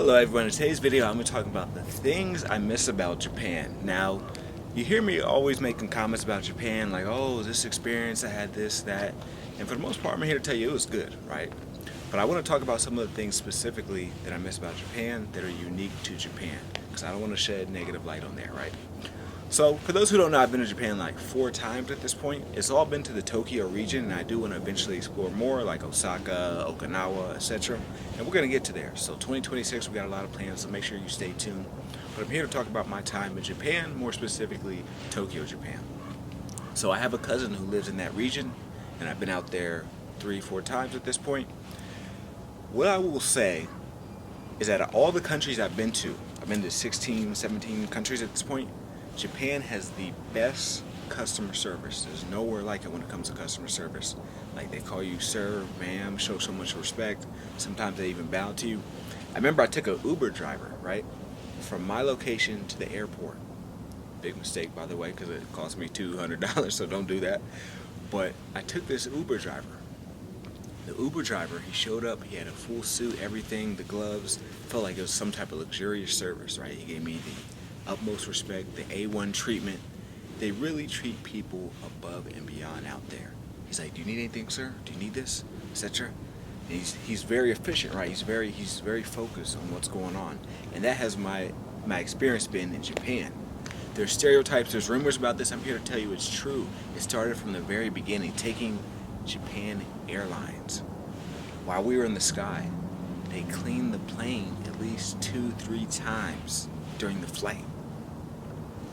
Hello everyone, in today's video I'm going to talk about the things I miss about Japan. Now, you hear me always making comments about Japan like, oh, this experience, I had this, that, and for the most part I'm here to tell you it was good, right? But I want to talk about some of the things specifically that I miss about Japan that are unique to Japan, because I don't want to shed negative light on there, right? So, for those who don't know, I've been to Japan like 4 times at this point. It's all been to the Tokyo region, and I do want to eventually explore more, like Osaka, Okinawa, etc. And we're going to get to there. So 2026, we got a lot of plans, so make sure you stay tuned. But I'm here to talk about my time in Japan, more specifically Tokyo, Japan. So I have a cousin who lives in that region, and I've been out there 3-4 times at this point. What I will say is that all the countries I've been to 16, 17 countries at this point, Japan has the best customer service. There's nowhere like it when it comes to customer service. Like, they call you sir, ma'am, show so much respect. Sometimes they even bow to you. I remember I took an Uber driver, right, from my location to the airport. Big mistake, by the way, because it cost me $200, so don't do that. But I took this Uber driver. The Uber driver, he showed up, he had a full suit, everything, the gloves. Felt like it was some type of luxurious service, right? He gave me the utmost respect, the A1 treatment. They really treat people above and beyond out there. He's like, do you need anything, sir? Do you need this, etc.? And he's very efficient, right? He's very focused on what's going on, and that has my experience been in Japan. There's stereotypes, there's rumors about this. I'm here to tell you it's true. It started from the very beginning. Taking Japan Airlines, while we were in the sky, they cleaned the plane at least 2-3 times during the flight.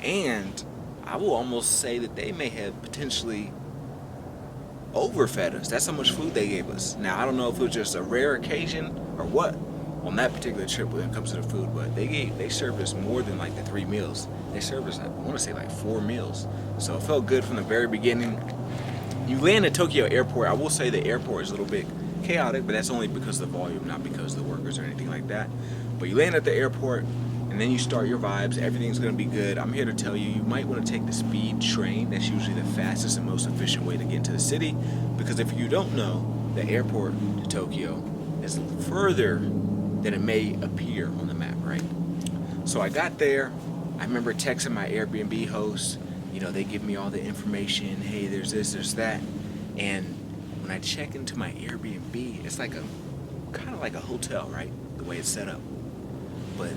And I will almost say that they may have potentially overfed us. That's how much food they gave us. Now, I don't know if it was just a rare occasion or what on that particular trip when it comes to the food, but they served us more than like the 3 meals. They served us, I want to say, like 4 meals. So it felt good from the very beginning. You land at Tokyo Airport. I will say the airport is a little bit chaotic, but that's only because of the volume, not because of the workers or anything like that. But you land at the airport, and then you start your vibes. Everything's going to be good. I'm here to tell you, you might want to take the speed train. That's usually the fastest and most efficient way to get into the city, because if you don't know, the airport to Tokyo is further than it may appear on the map, right? So I got there. I remember texting my Airbnb host. You know, they give me all the information. Hey, there's this, there's that. And when I check into my Airbnb, it's like kind of like a hotel, right? The way it's set up. But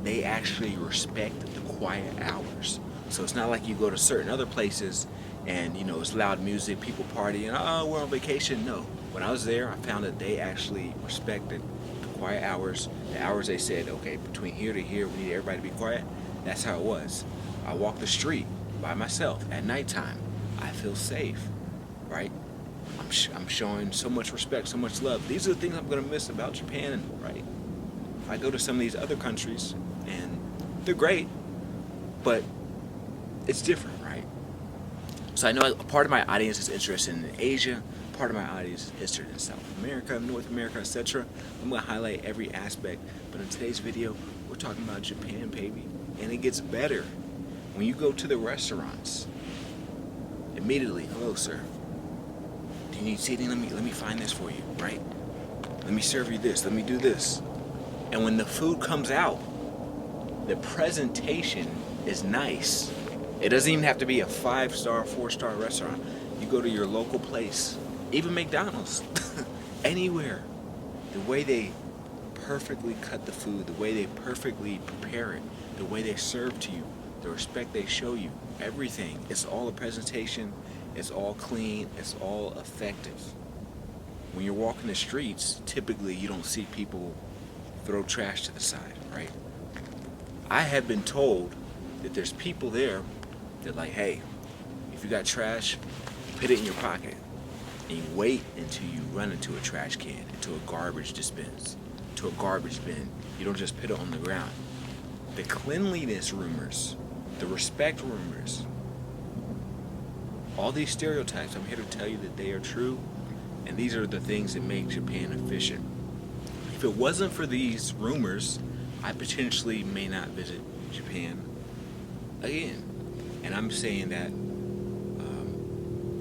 they actually respect the quiet hours. So it's not like you go to certain other places and, you know, it's loud music, people partying, oh, we're on vacation. No. When I was there, I found that they actually respected the quiet hours. The hours they said, okay, between here to here, we need everybody to be quiet. That's how it was. I walked the street by myself at nighttime. I feel safe, right? I'm showing so much respect, so much love. These are the things I'm going to miss about Japan, right? I go to some of these other countries, and they're great, but it's different, right? So I know a part of my audience is interested in Asia, part of my audience is interested in South America, North America, etc. I'm going to highlight every aspect, but in today's video, we're talking about Japan, baby, and it gets better. When you go to the restaurants, immediately, hello, sir. Do you need seating? Let me find this for you, right? Let me serve you this. Let me do this. And when the food comes out, the presentation is nice. It doesn't even have to be a 5-star, 4-star restaurant. You go to your local place, even McDonald's, anywhere. The way they perfectly cut the food, the way they perfectly prepare it, the way they serve to you, the respect they show you, everything. It's all a presentation. It's all clean. It's all effective. When you're walking the streets, typically you don't see people throw trash to the side, right? I have been told that there's people there that like, hey, if you got trash, put it in your pocket and you wait until you run into a trash can, into a garbage dispense, to a garbage bin. You don't just put it on the ground. The cleanliness rumors, the respect rumors, all these stereotypes, I'm here to tell you that they are true, and these are the things that make Japan efficient. If it wasn't for these rumors, I potentially may not visit Japan again. And I'm saying that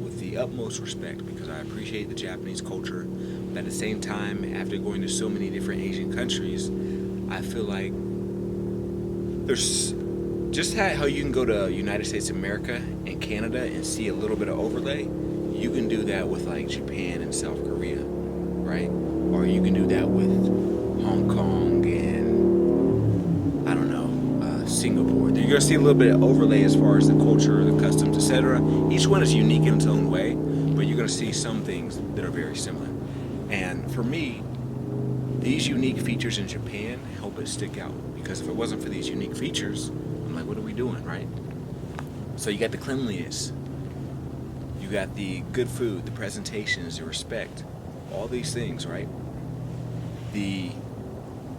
with the utmost respect, because I appreciate the Japanese culture, but at the same time, after going to so many different Asian countries, I I feel like there's just how you can go to United States of America and Canada and see a little bit of overlay. You can do that with like Japan and South Korea, right? Or you can do that with Hong Kong and I don't know, Singapore. You're gonna see a little bit of overlay as far as the culture, the customs, etc. Each one is unique in its own way, but you're gonna see some things that are very similar. And for me, these unique features in Japan help it stick out, because if it wasn't for these unique features, I'm like, what are we doing, right? So you got the cleanliness, you got the good food, the presentations, the respect, all these things, right? The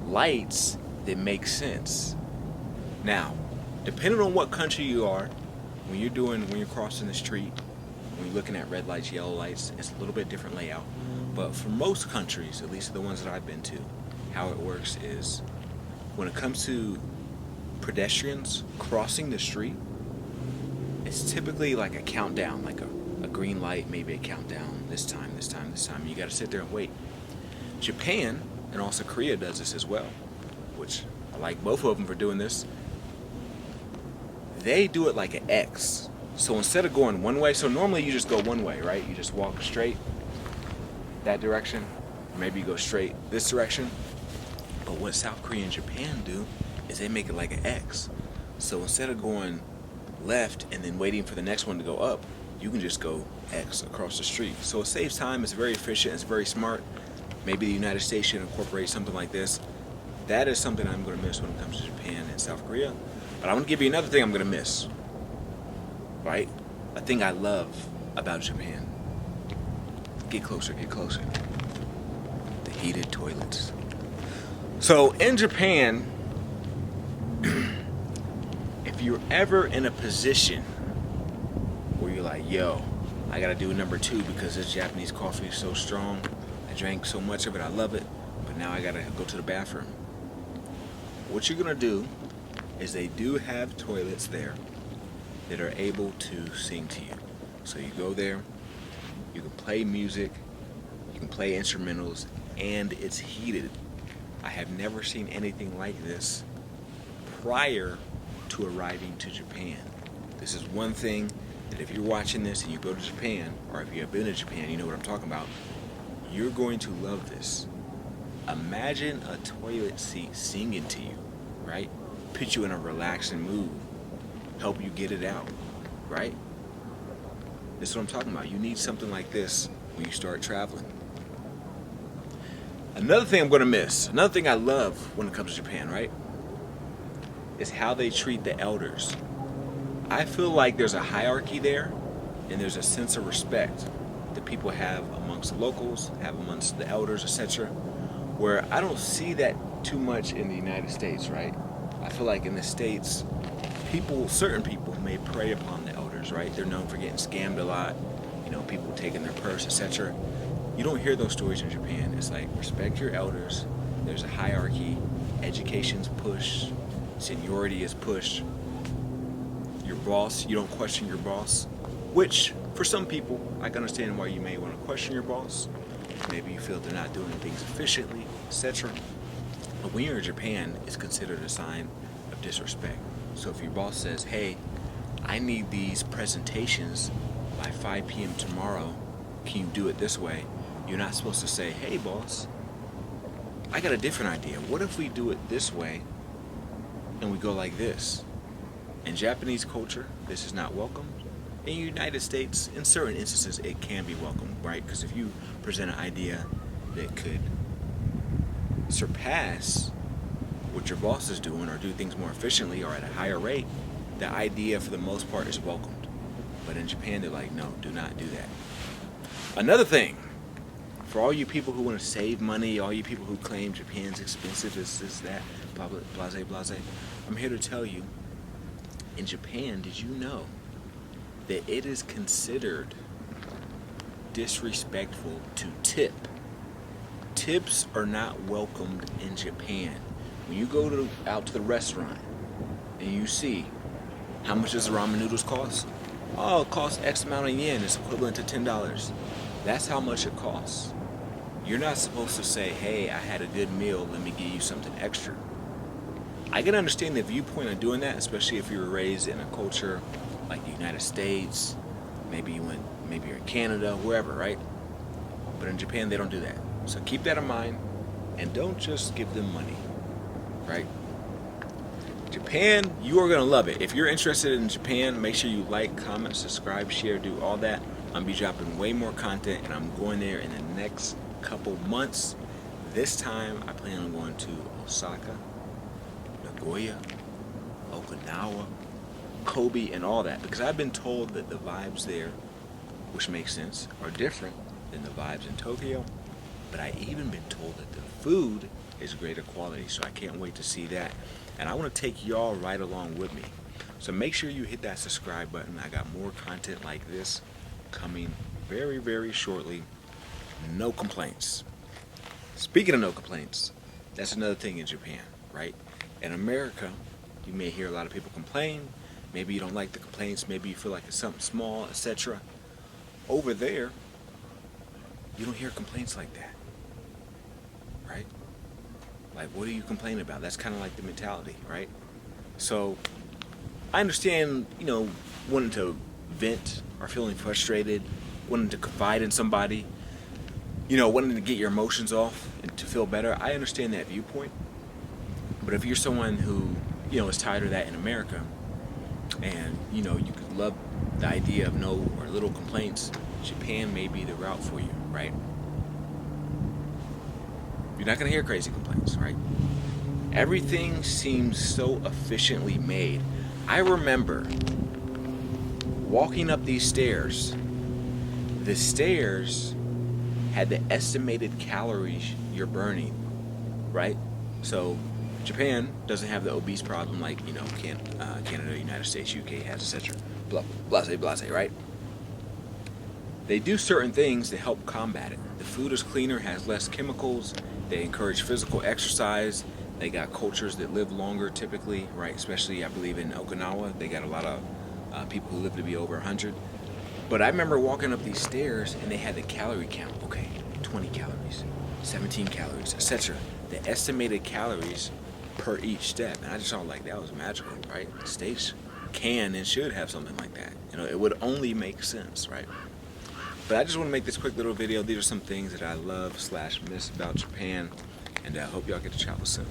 lights that make sense. Now, depending on what country you are, when you're crossing the street, when you're looking at red lights, yellow lights, it's a little bit different layout. But for most countries, at least the ones that I've been to, how it works is when it comes to pedestrians crossing the street, it's typically like a countdown, like a green light, maybe a countdown, this time. You got to sit there and wait. Japan and also Korea does this as well, which I like both of them for doing this. They do it like an X. So instead of going one way, so normally you just go one way, right? You just walk straight that direction, or maybe you go straight this direction. But what South Korea and Japan do is they make it like an X. So instead of going left and then waiting for the next one to go up, you can just go X across the street. So it saves time, it's very efficient, it's very smart. Maybe the United States should incorporate something like this. That is something I'm going to miss when it comes to Japan and South Korea. But I'm going to give you another thing I'm going to miss, right? A thing I love about Japan. Get closer. The heated toilets. So in Japan, if you're ever in a position where you're like, yo, I gotta do number 2 because this Japanese coffee is so strong, I drank so much of it, I love it, but now I gotta go to the bathroom. What you're gonna do is they do have toilets there that are able to sing to you. So you go there, you can play music, you can play instrumentals, and it's heated. I have never seen anything like this prior to arriving to Japan. This is one thing that if you're watching this and you go to Japan, or if you have been to Japan, you know what I'm talking about, you're going to love this. Imagine a toilet seat singing to you, right? Put you in a relaxing mood, help you get it out, right? This is what I'm talking about. You need something like this when you start traveling. Another thing I'm going to miss, another thing I love when it comes to Japan, right, is how they treat the elders. I feel like there's a hierarchy there, and there's a sense of respect that people have amongst the locals, have amongst the elders, etc., where I don't see that too much in the United States, right? I feel like in the States, certain people may prey upon the elders, right? They're known for getting scammed a lot, people taking their purse, etc. You don't hear those stories in Japan. It's like, respect your elders. There's a hierarchy. Education's pushed. Seniority is pushed. Your boss, you don't question your boss. Which, for some people, I can understand why you may want to question your boss. Maybe you feel they're not doing things efficiently, etc. But when you're in Japan, it's considered a sign of disrespect. So if your boss says, hey, I need these presentations by 5 p.m. tomorrow, can you do it this way? You're not supposed to say, hey boss, I got a different idea. What if we do it this way and we go like this? In Japanese culture, this is not welcome. In the United States, in certain instances, it can be welcome, right? Because if you present an idea that could surpass what your boss is doing or do things more efficiently or at a higher rate, the idea for the most part is welcomed. But in Japan, they're like, no, do not do that. Another thing, for all you people who want to save money, all you people who claim Japan's expensive, this, that, blah, blah, blase, I'm here to tell you, in Japan, did you know that it is considered disrespectful to tip? Tips are not welcomed in Japan. When you go out to the restaurant and you see how much does the ramen noodles cost? Oh, it costs X amount of yen. It's equivalent to $10. That's how much it costs. You're not supposed to say, hey, I had a good meal, let me give you something extra. I can understand the viewpoint of doing that, especially if you were raised in a culture like the United States, maybe you're in Canada, wherever, right? But in Japan, they don't do that. So keep that in mind, and don't just give them money, right? Japan, you are going to love it. If you're interested in Japan, make sure you like, comment, subscribe, share, do all that. I'm going to be dropping way more content, and I'm going there in the next couple months. This time, I plan on going to Osaka, Nagoya, Okinawa, Kobe, and all that, because I've been told that the vibes there, which makes sense, are different than the vibes in Tokyo. But I even been told that the food is greater quality, so I can't wait to see that. And I want to take y'all right along with me. So make sure you hit that subscribe button. I got more content like this coming very, very shortly. No complaints. Speaking of no complaints, that's another thing in Japan, right? In America, you may hear a lot of people complain. Maybe you don't like the complaints. Maybe you feel like it's something small, etc. Over there, you don't hear complaints like that, right? Like, what are you complaining about? That's kind of like the mentality, right? So I understand, wanting to vent or feeling frustrated, wanting to confide in somebody, wanting to get your emotions off and to feel better. I understand that viewpoint. But if you're someone who, is tired of that in America, and, you could love the idea of no or little complaints, Japan may be the route for you, right? You're not going to hear crazy complaints, right? Everything seems so efficiently made. I remember walking up these stairs. The stairs had the estimated calories you're burning, right? So Japan doesn't have the obese problem like, Canada, United States, UK has, etc. Blah, blase, blase, right? They do certain things to help combat it. The food is cleaner, has less chemicals. They encourage physical exercise. They got cultures that live longer typically, right? Especially, I believe, in Okinawa. They got a lot of people who live to be over 100. But I remember walking up these stairs and they had the calorie count. Okay, 20 calories, 17 calories, etc. The estimated calories per each step. And I just thought like that was magical, right? States can and should have something like that. It would only make sense, right? But I just want to make this quick little video. These are some things that I love / miss about Japan, and I hope y'all get to travel soon.